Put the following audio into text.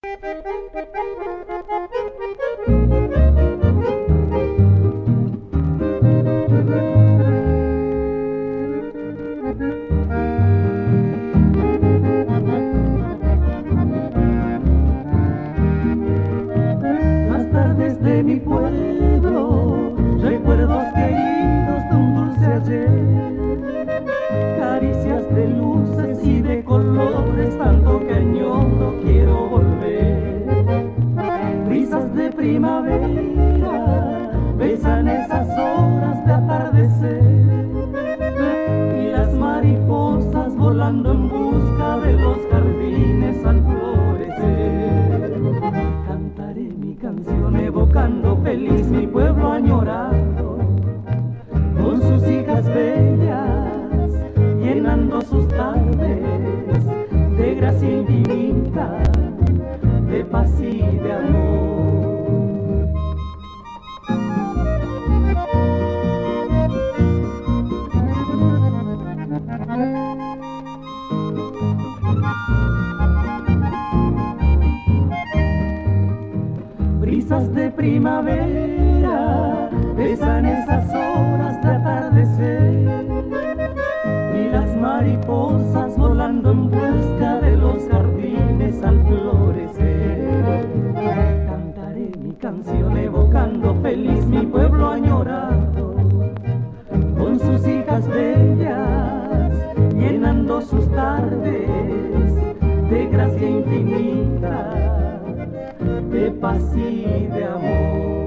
Las tardes de mi pueblo, recuerdos queridos de un dulce ayer, caricias de luces y de colores, tanto que añoro quiero volver. Brisas de primavera besan esas horas de atardecer, y las mariposas volando en busca de los jardines al florecer. Cantaré mi canción evocando feliz mi pueblo añorando, con sus hijas bellas llenando sus tardes de gracia infinita, de paz y de amor. Brisas de primavera besan esas horas de atardecer, y las mariposas volando en busca de los jardines al florecer. Cantaré mi canción evocando feliz mi pueblo añorado, con sus hijas bellas llenando sus tardes de gracia infinita, de paz y de amor.